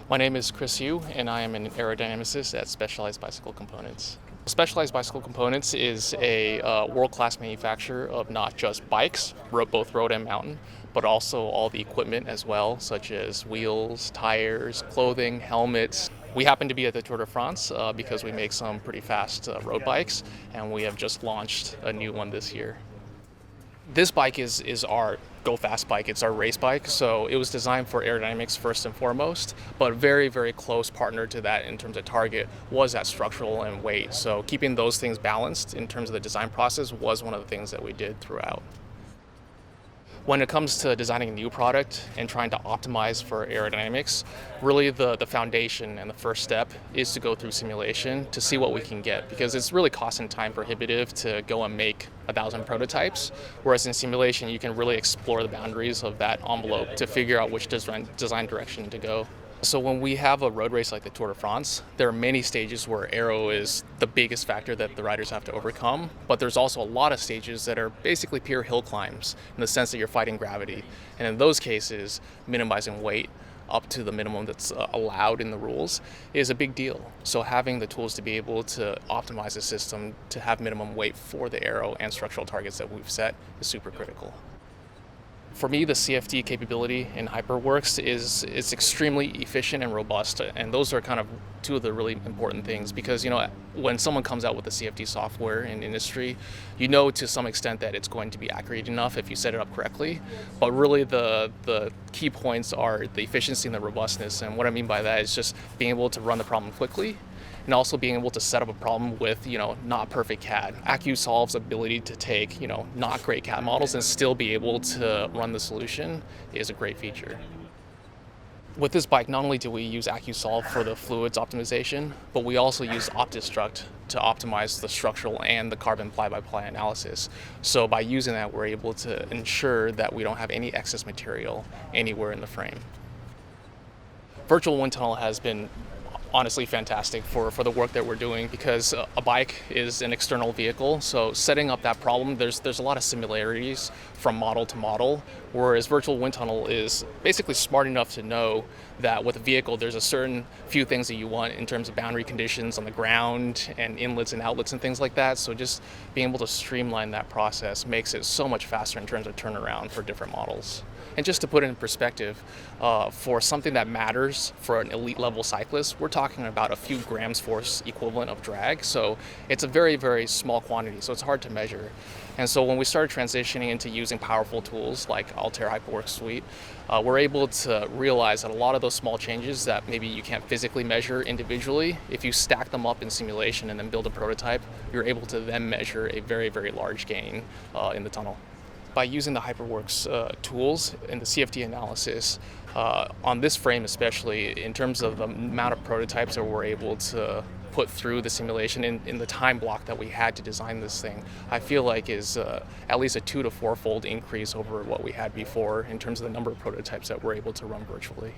My name is Chris Yu, and I am an aerodynamicist at Specialized Bicycle Components. Specialized Bicycle Components is a world-class manufacturer of not just bikes, both road and mountain, but also all the equipment as well, such as wheels, tires, clothing, helmets. We happen to be at the Tour de France because we make some pretty fast road bikes, and we have just launched a new one this year. This bike is our go fast bike. It's our race bike. So it was designed for aerodynamics first and foremost, but very, very close partner to that in terms of target was that structural and weight. So keeping those things balanced in terms of the design process was one of the things that we did throughout. When it comes to designing a new product and trying to optimize for aerodynamics, really the foundation and the first step is to go through simulation to see what we can get, because it's really cost and time prohibitive to go and make 1,000 prototypes, whereas in simulation you can really explore the boundaries of that envelope to figure out which design direction to go. So when we have a road race like the Tour de France, there are many stages where aero is the biggest factor that the riders have to overcome, but there's also a lot of stages that are basically pure hill climbs in the sense that you're fighting gravity. And in those cases, minimizing weight up to the minimum that's allowed in the rules is a big deal. So having the tools to be able to optimize the system to have minimum weight for the aero and structural targets that we've set is super critical. For me, the CFD capability in HyperWorks is extremely efficient and robust, and those are kind of two of the really important things, because when someone comes out with the CFD software in industry, to some extent that it's going to be accurate enough if you set it up correctly, but really the key points are the efficiency and the robustness. And what I mean by that is just being able to run the problem quickly, and also being able to set up a problem with, not perfect CAD. AcuSolve's ability to take, not great CAD models and still be able to run the solution is a great feature. With this bike, not only do we use AcuSolve for the fluids optimization, but we also use OptiStruct to optimize the structural and the carbon ply-by-ply analysis. So by using that, we're able to ensure that we don't have any excess material anywhere in the frame. Virtual wind tunnel has been honestly fantastic for the work that we're doing, because a bike is an external vehicle, so setting up that problem, there's a lot of similarities from model to model, whereas virtual wind tunnel is basically smart enough to know that with a vehicle there's a certain few things that you want in terms of boundary conditions on the ground and inlets and outlets and things like that. So just being able to streamline that process makes it so much faster in terms of turnaround for different models. And just to put it in perspective, for something that matters for an elite level cyclist, we're talking about a few grams force equivalent of drag. So it's a very, very small quantity, so it's hard to measure. And so when we started transitioning into using powerful tools like Altair AcuSolve suite, we're able to realize that a lot of those small changes that maybe you can't physically measure individually, if you stack them up in simulation and then build a prototype, you're able to then measure a very, very large gain in the tunnel. By using the HyperWorks tools and the CFD analysis, on this frame especially, in terms of the amount of prototypes that we're able to put through the simulation in the time block that we had to design this thing, I feel like is at least a 2 to 4-fold increase over what we had before in terms of the number of prototypes that we're able to run virtually.